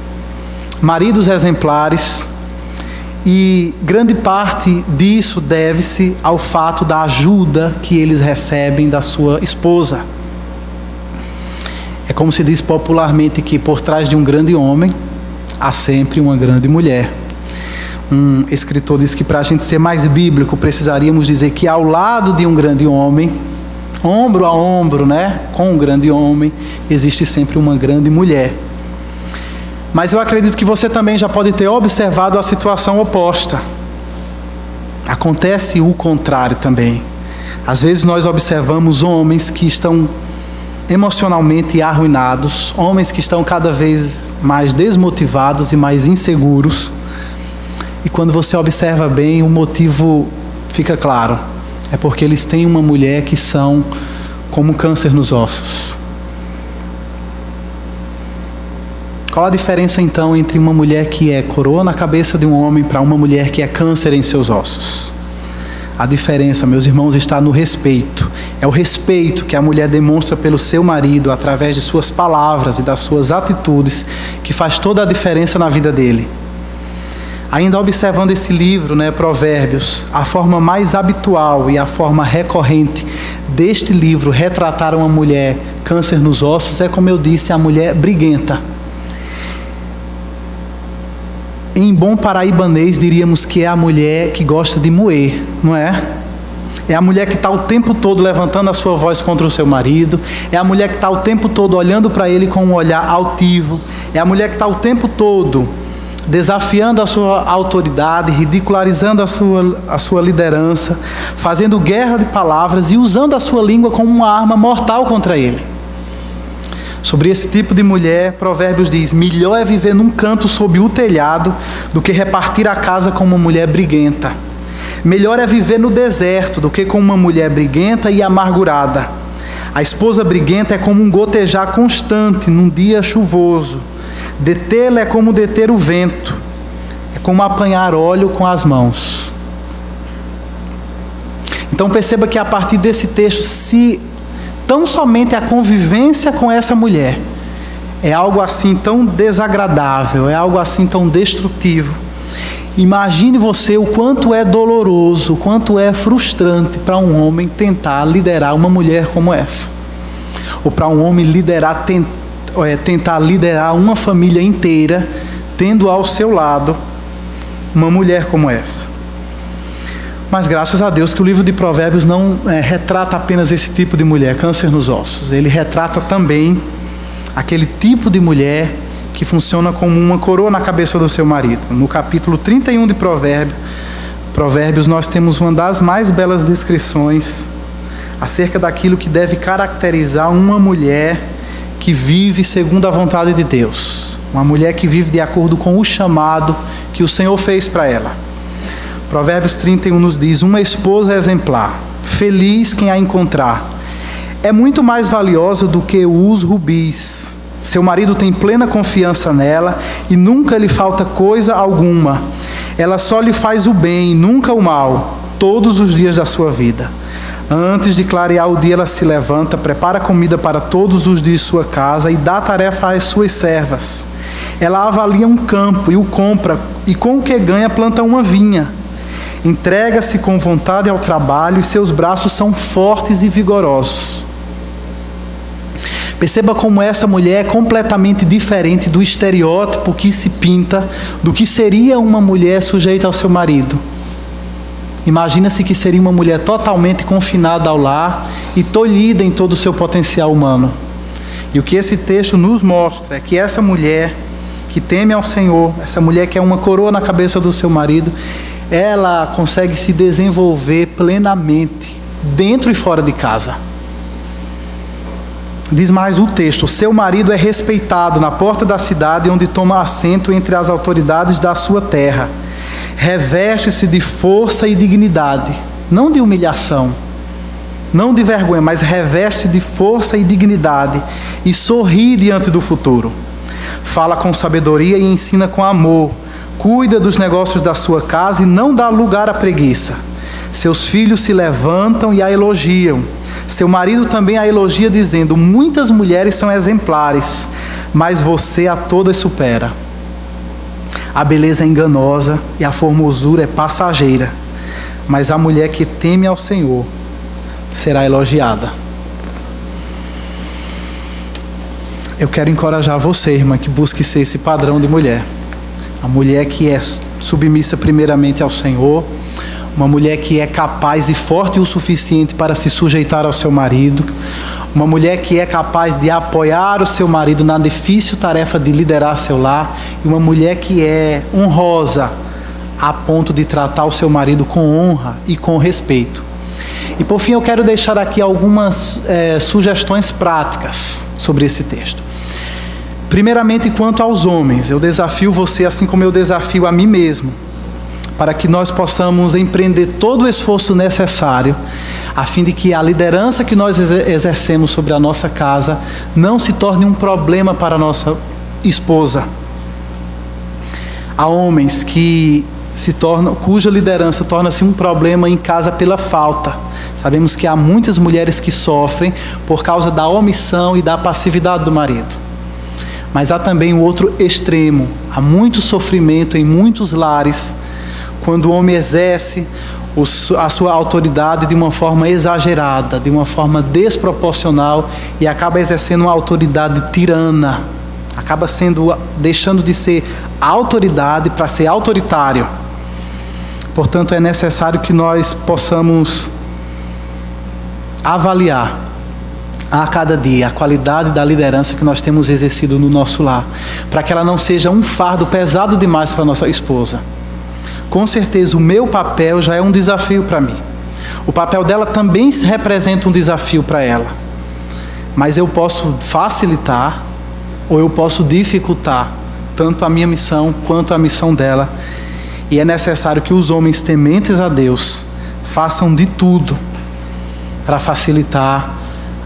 maridos exemplares, e grande parte disso deve-se ao fato da ajuda que eles recebem da sua esposa. É como se diz popularmente que por trás de um grande homem há sempre uma grande mulher. Um escritor diz que para a gente ser mais bíblico precisaríamos dizer que ao lado de um grande homem, ombro a ombro, com um grande homem, existe sempre uma grande mulher. Mas eu acredito que você também já pode ter observado a situação oposta. Acontece o contrário também. Às vezes nós observamos homens que estão emocionalmente arruinados, homens que estão cada vez mais desmotivados e mais inseguros. E quando você observa bem, o motivo fica claro. É porque eles têm uma mulher que são como câncer nos ossos. Qual a diferença então entre uma mulher que é coroa na cabeça de um homem para uma mulher que é câncer em seus ossos? A diferença, meus irmãos, está no respeito. É o respeito que a mulher demonstra pelo seu marido através de suas palavras e das suas atitudes que faz toda a diferença na vida dele. Ainda observando esse livro, Provérbios, a forma mais habitual e a forma recorrente deste livro retratar uma mulher câncer nos ossos é, como eu disse, a mulher briguenta. Em bom paraibanês diríamos que é a mulher que gosta de moer, não é? É a mulher que está o tempo todo levantando a sua voz contra o seu marido. É a mulher que está o tempo todo olhando para ele com um olhar altivo. É a mulher que está o tempo todo desafiando a sua autoridade, ridicularizando a sua liderança, fazendo guerra de palavras e usando a sua língua como uma arma mortal contra ele. Sobre esse tipo de mulher, Provérbios diz: melhor é viver num canto sob o telhado do que repartir a casa com uma mulher briguenta. Melhor é viver no deserto do que com uma mulher briguenta e amargurada. A esposa briguenta é como um gotejar constante num dia chuvoso. Detê-la é como deter o vento. É como apanhar óleo com as mãos. Então perceba que a partir desse texto, se tão somente a convivência com essa mulher é algo assim tão desagradável, é algo assim tão destrutivo, imagine você o quanto é doloroso, o quanto é frustrante para um homem tentar liderar uma mulher como essa. Ou para um homem tentar liderar uma família inteira, tendo ao seu lado uma mulher como essa. Mas graças a Deus que o livro de Provérbios não retrata apenas esse tipo de mulher, câncer nos ossos. Ele retrata também aquele tipo de mulher que funciona como uma coroa na cabeça do seu marido. No capítulo 31 de Provérbios, nós temos uma das mais belas descrições acerca daquilo que deve caracterizar uma mulher que vive segundo a vontade de Deus. Uma mulher que vive de acordo com o chamado que o Senhor fez para ela. Provérbios 31 nos diz: uma esposa exemplar, feliz quem a encontrar. É muito mais valiosa do que os rubis. Seu marido tem plena confiança nela e nunca lhe falta coisa alguma. Ela só lhe faz o bem, nunca o mal, todos os dias da sua vida. Antes de clarear o dia, ela se levanta, prepara comida para todos os dias de sua casa e dá tarefa às suas servas. Ela avalia um campo e o compra, e com o que ganha planta uma vinha. Entrega-se com vontade ao trabalho e seus braços são fortes e vigorosos. Perceba como essa mulher é completamente diferente do estereótipo que se pinta do que seria uma mulher sujeita ao seu marido. Imagina-se que seria uma mulher totalmente confinada ao lar e tolhida em todo o seu potencial humano. E o que esse texto nos mostra é que essa mulher que teme ao Senhor, essa mulher que é uma coroa na cabeça do seu marido, ela consegue se desenvolver plenamente, dentro e fora de casa. Diz mais o texto: seu marido é respeitado na porta da cidade, onde toma assento entre as autoridades da sua terra. Reveste-se de força e dignidade, não de humilhação, não de vergonha, mas reveste de força e dignidade e sorri diante do futuro. Fala com sabedoria e ensina com amor. Cuida dos negócios da sua casa e não dá lugar à preguiça. Seus filhos se levantam e a elogiam. Seu marido também a elogia, dizendo: muitas mulheres são exemplares, mas você a todas supera. A beleza é enganosa e a formosura é passageira, mas a mulher que teme ao Senhor será elogiada. Eu quero encorajar você, irmã, que busque ser esse padrão de mulher. A mulher que é submissa primeiramente ao Senhor, uma mulher que é capaz e forte o suficiente para se sujeitar ao seu marido, uma mulher que é capaz de apoiar o seu marido na difícil tarefa de liderar seu lar, e uma mulher que é honrosa a ponto de tratar o seu marido com honra e com respeito. E por fim eu quero deixar aqui algumas sugestões práticas sobre esse texto. Primeiramente, quanto aos homens, eu desafio você, assim como eu desafio a mim mesmo, para que nós possamos empreender todo o esforço necessário, a fim de que a liderança que nós exercemos sobre a nossa casa não se torne um problema para a nossa esposa. Há homens cuja liderança torna-se um problema em casa pela falta. Sabemos que há muitas mulheres que sofrem por causa da omissão e da passividade do marido. Mas há também o outro extremo. Há muito sofrimento em muitos lares quando o homem exerce a sua autoridade de uma forma exagerada, de uma forma desproporcional, e acaba exercendo uma autoridade tirana. Acaba deixando de ser autoridade para ser autoritário. Portanto, é necessário que nós possamos avaliar a cada dia a qualidade da liderança que nós temos exercido no nosso lar, para que ela não seja um fardo pesado demais para a nossa esposa. Com certeza o meu papel já é um desafio para mim. O papel dela também representa um desafio para ela. Mas eu posso facilitar ou eu posso dificultar tanto a minha missão quanto a missão dela. E é necessário que os homens tementes a Deus façam de tudo para facilitar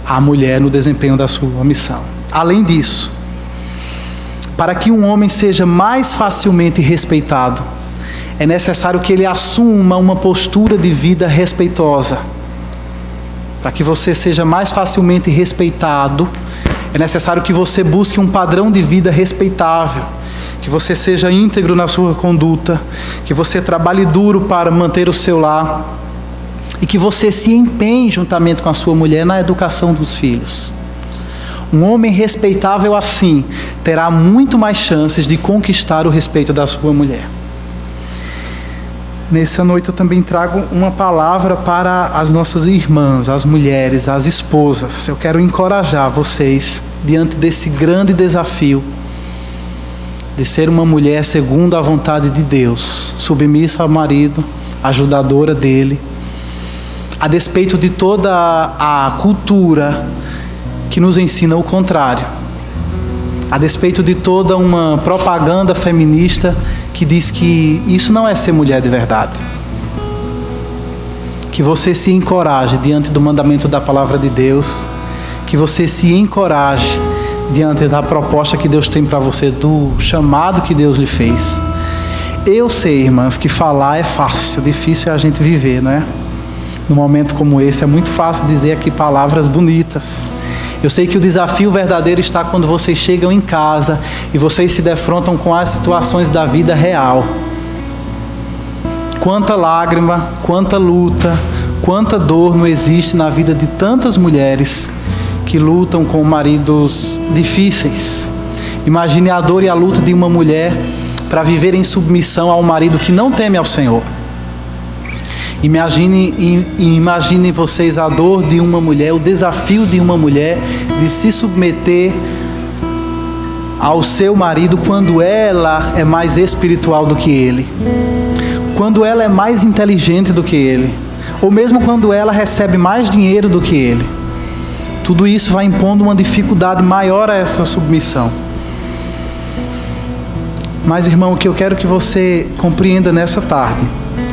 a mulher no desempenho da sua missão. Além disso, para que um homem seja mais facilmente respeitado, é necessário que ele assuma uma postura de vida respeitosa. Para que você seja mais facilmente respeitado, é necessário que você busque um padrão de vida respeitável, que você seja íntegro na sua conduta, que você trabalhe duro para manter o seu lar e que você se empenhe juntamente com a sua mulher na educação dos filhos. Um homem respeitável assim terá muito mais chances de conquistar o respeito da sua mulher. Nessa noite eu também trago uma palavra para as nossas irmãs, as mulheres, as esposas. Eu quero encorajar vocês diante desse grande desafio de ser uma mulher segundo a vontade de Deus, submissa ao marido, ajudadora dele, a despeito de toda a cultura que nos ensina o contrário, a despeito de toda uma propaganda feminista que diz que isso não é ser mulher de verdade. Que você se encoraje diante do mandamento da palavra de Deus, que você se encoraje diante da proposta que Deus tem para você, do chamado que Deus lhe fez. Eu sei, irmãs, que falar é fácil, difícil é a gente viver, não é? Num momento como esse é muito fácil dizer aqui palavras bonitas. Eu sei que o desafio verdadeiro está quando vocês chegam em casa e vocês se defrontam com as situações da vida real. Quanta lágrima, quanta luta, quanta dor não existe na vida de tantas mulheres que lutam com maridos difíceis. Imagine a dor e a luta de uma mulher para viver em submissão a um marido que não teme ao Senhor. Imagine vocês a dor de uma mulher, o desafio de uma mulher de se submeter ao seu marido quando ela é mais espiritual do que ele, quando ela é mais inteligente do que ele, ou mesmo quando ela recebe mais dinheiro do que ele. Tudo isso vai impondo uma dificuldade maior a essa submissão. Mas, irmão, o que eu quero que você compreenda nessa tarde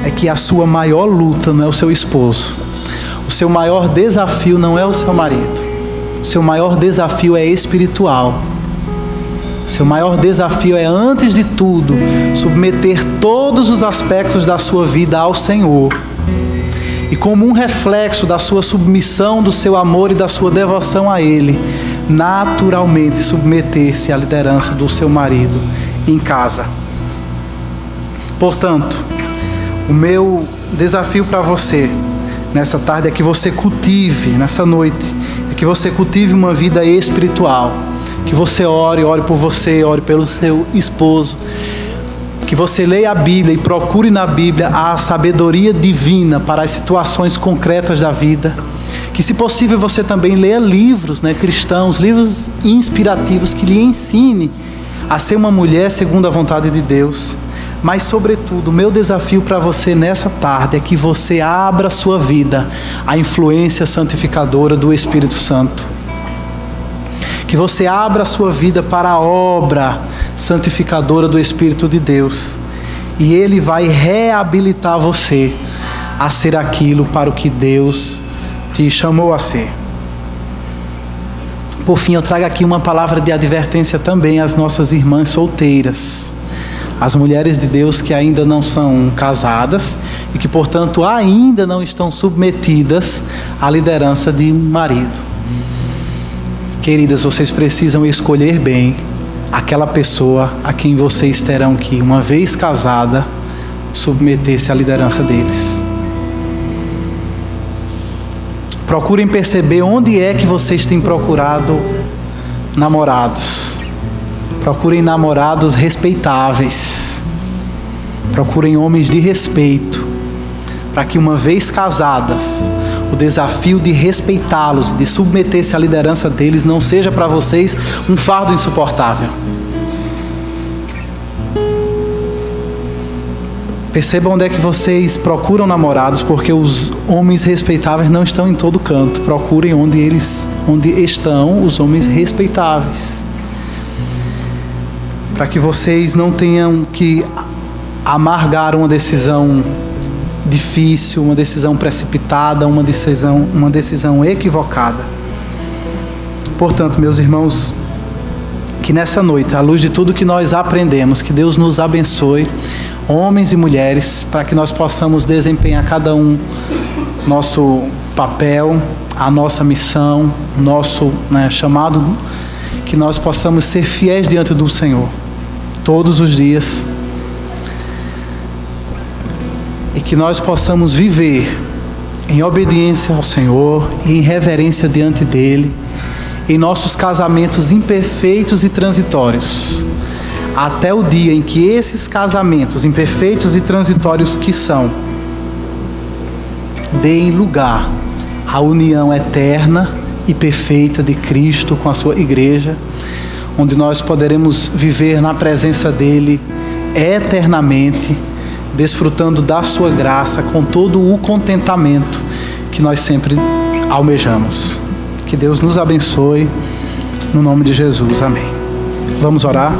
é que a sua maior luta não é o seu esposo. O seu maior desafio não é o seu marido. O seu maior desafio é espiritual. O seu maior desafio é, antes de tudo, submeter todos os aspectos da sua vida ao Senhor. E como um reflexo da sua submissão, do seu amor e da sua devoção a Ele, naturalmente submeter-se à liderança do seu marido em casa. Portanto, o meu desafio para você nessa tarde é que você cultive, nessa noite, é que você cultive uma vida espiritual. Que você ore por você, ore pelo seu esposo. Que você leia a Bíblia e procure na Bíblia a sabedoria divina para as situações concretas da vida. Que, se possível, você também leia livros, cristãos, livros inspirativos que lhe ensine a ser uma mulher segundo a vontade de Deus. Mas, sobretudo, o meu desafio para você nessa tarde é que você abra a sua vida à influência santificadora do Espírito Santo. Que você abra a sua vida para a obra santificadora do Espírito de Deus. E Ele vai reabilitar você a ser aquilo para o que Deus te chamou a ser. Por fim, eu trago aqui uma palavra de advertência também às nossas irmãs solteiras, as mulheres de Deus que ainda não são casadas e que, portanto, ainda não estão submetidas à liderança de um marido. Queridas, vocês precisam escolher bem aquela pessoa a quem vocês terão que, uma vez casada, submeter-se à liderança deles. Procurem perceber onde é que vocês têm procurado namorados. Procurem namorados respeitáveis. Procurem homens de respeito, para que, uma vez casadas, o desafio de respeitá-los, de submeter-se à liderança deles, não seja para vocês um fardo insuportável. Percebam onde é que vocês procuram namorados, porque os homens respeitáveis não estão em todo canto. Procurem onde estão os homens respeitáveis, para que vocês não tenham que amargar uma decisão difícil, uma decisão precipitada, uma decisão equivocada. Portanto, meus irmãos, que nessa noite, à luz de tudo que nós aprendemos, que Deus nos abençoe, homens e mulheres, para que nós possamos desempenhar cada um nosso papel, a nossa missão, nosso chamado, que nós possamos ser fiéis diante do Senhor todos os dias, e que nós possamos viver em obediência ao Senhor e em reverência diante dEle, em nossos casamentos imperfeitos e transitórios, até o dia em que esses casamentos imperfeitos e transitórios que são, deem lugar à união eterna e perfeita de Cristo com a sua igreja, onde nós poderemos viver na presença dEle eternamente, desfrutando da sua graça com todo o contentamento que nós sempre almejamos. Que Deus nos abençoe, no nome de Jesus, amém. Vamos orar?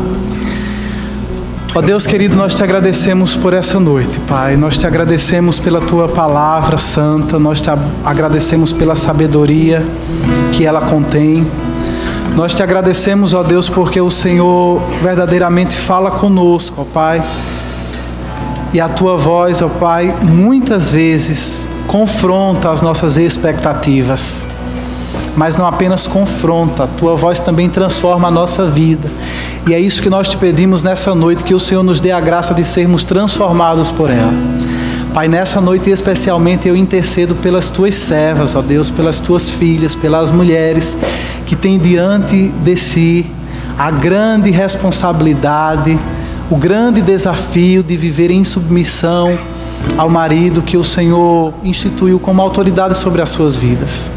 Ó Deus querido, nós te agradecemos por essa noite, Pai. Nós te agradecemos pela tua palavra santa, nós te agradecemos pela sabedoria que ela contém. Nós te agradecemos, ó Deus, porque o Senhor verdadeiramente fala conosco, ó Pai. E a tua voz, ó Pai, muitas vezes confronta as nossas expectativas. Mas não apenas confronta, a tua voz também transforma a nossa vida. E é isso que nós te pedimos nessa noite, que o Senhor nos dê a graça de sermos transformados por ela. Pai, nessa noite especialmente eu intercedo pelas tuas servas, ó Deus, pelas tuas filhas, pelas mulheres que têm diante de si a grande responsabilidade, o grande desafio de viver em submissão ao marido que o Senhor instituiu como autoridade sobre as suas vidas.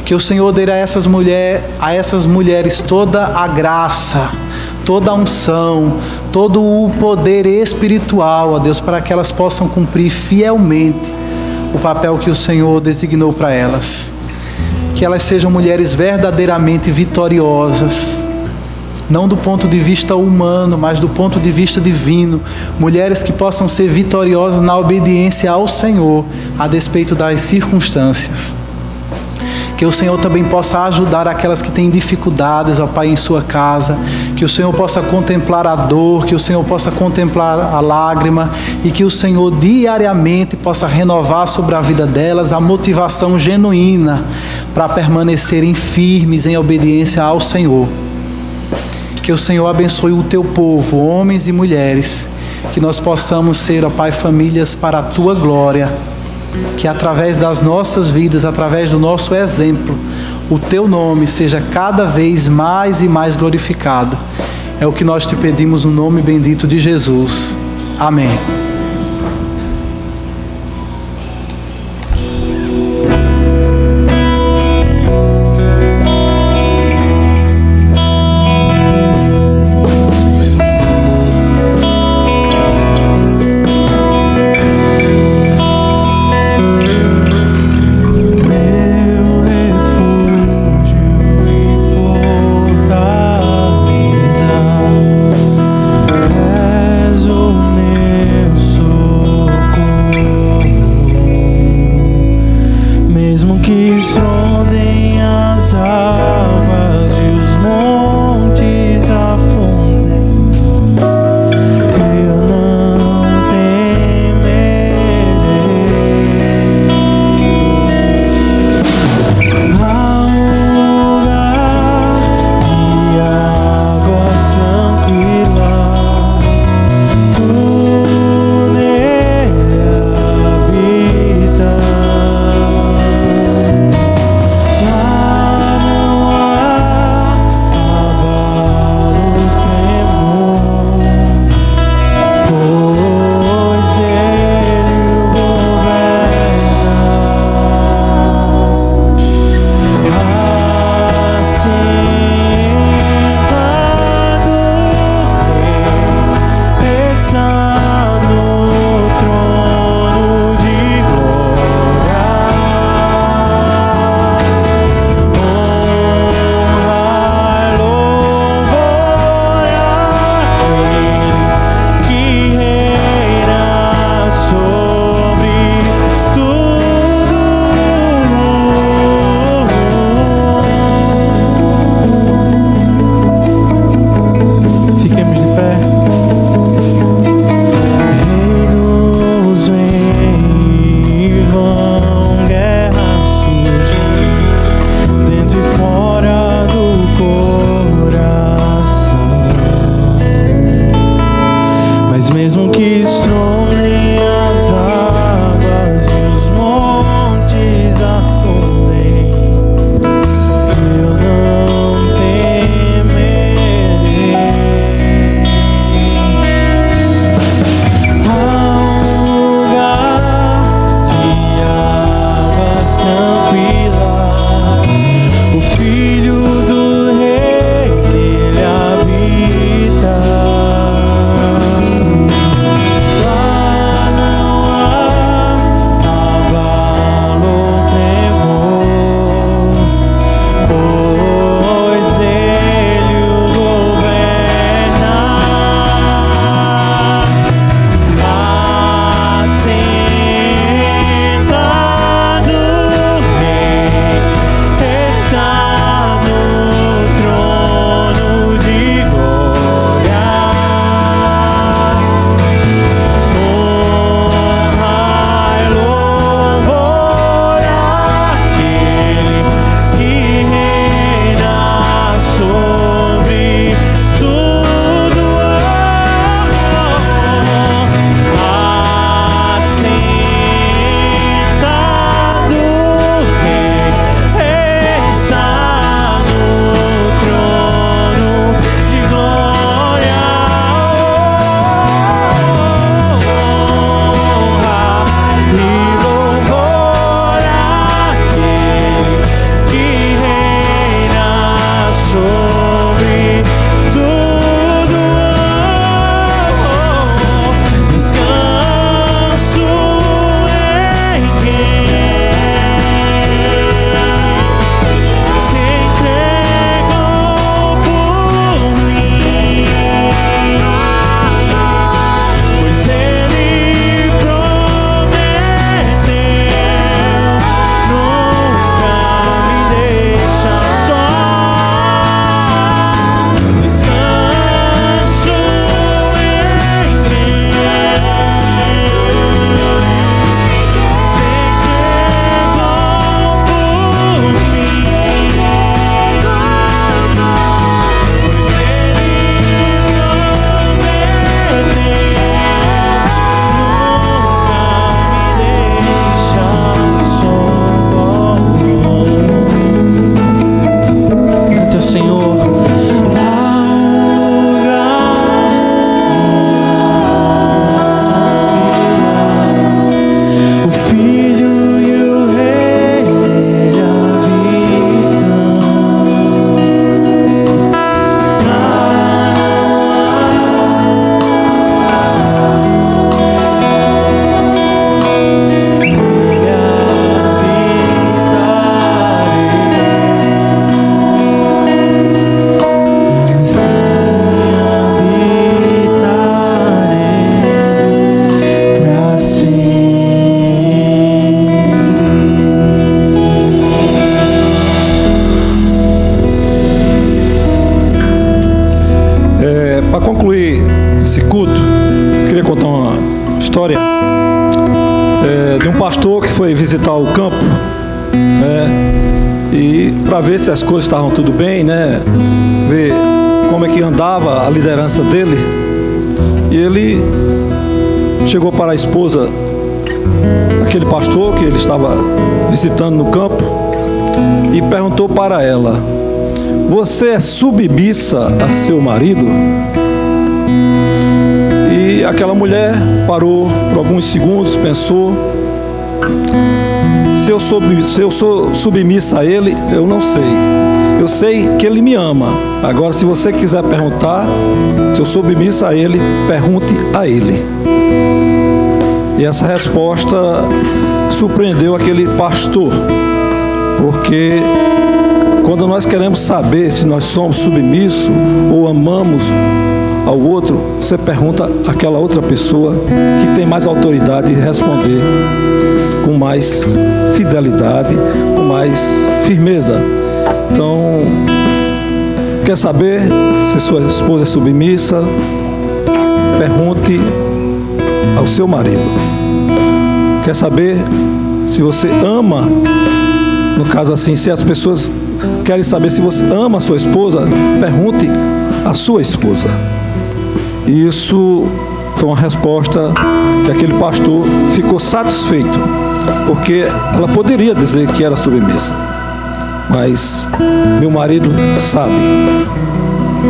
Que o Senhor dê a essas mulheres toda a graça, toda a unção, todo o poder espiritual, ó Deus, para que elas possam cumprir fielmente o papel que o Senhor designou para elas. Que elas sejam mulheres verdadeiramente vitoriosas, não do ponto de vista humano, mas do ponto de vista divino. Mulheres que possam ser vitoriosas na obediência ao Senhor, a despeito das circunstâncias. Que o Senhor também possa ajudar aquelas que têm dificuldades, ó Pai, em sua casa. Que o Senhor possa contemplar a dor, que o Senhor possa contemplar a lágrima e que o Senhor diariamente possa renovar sobre a vida delas a motivação genuína para permanecerem firmes em obediência ao Senhor. Que o Senhor abençoe o teu povo, homens e mulheres, que nós possamos ser, ó Pai, famílias para a tua glória. Que através das nossas vidas, através do nosso exemplo, o teu nome seja cada vez mais e mais glorificado. É o que nós te pedimos no nome bendito de Jesus. Amém.
de um pastor que foi visitar o campo, e para ver se as coisas estavam tudo bem, ver como é que andava a liderança dele. E ele chegou para a esposa daquele pastor que ele estava visitando no campo e perguntou para ela: você é submissa a seu marido? E aquela mulher parou por alguns segundos, pensou: se eu sou submissa a ele, eu não sei. Eu sei que ele me ama. Agora, se você quiser perguntar se eu sou submissa a ele, pergunte a ele. E essa resposta surpreendeu aquele pastor, porque quando nós queremos saber se nós somos submissos ou amamos ao outro, você pergunta àquela outra pessoa que tem mais autoridade de responder com mais fidelidade, com mais firmeza. Então, quer saber se sua esposa é submissa? Pergunte ao seu marido. Quer saber se você ama? No caso assim, se as pessoas querem saber se você ama a sua esposa, pergunte à sua esposa. E isso foi uma resposta que aquele pastor ficou satisfeito, porque ela poderia dizer que era submissa. Mas meu marido sabe,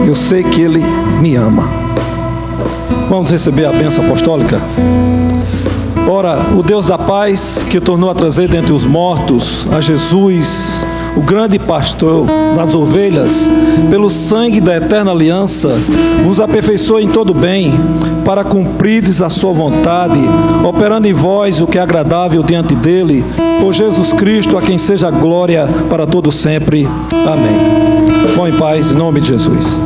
eu sei que ele me ama. Vamos receber a bênção apostólica? Ora, o Deus da paz, que tornou a trazer dentre os mortos a Jesus, o grande pastor das ovelhas, pelo sangue da eterna aliança, vos aperfeiçoe em todo bem, para cumprides a sua vontade, operando em vós o que é agradável diante dele, por Jesus Cristo, a quem seja glória para todo sempre. Amém. Vão em paz, em nome de Jesus.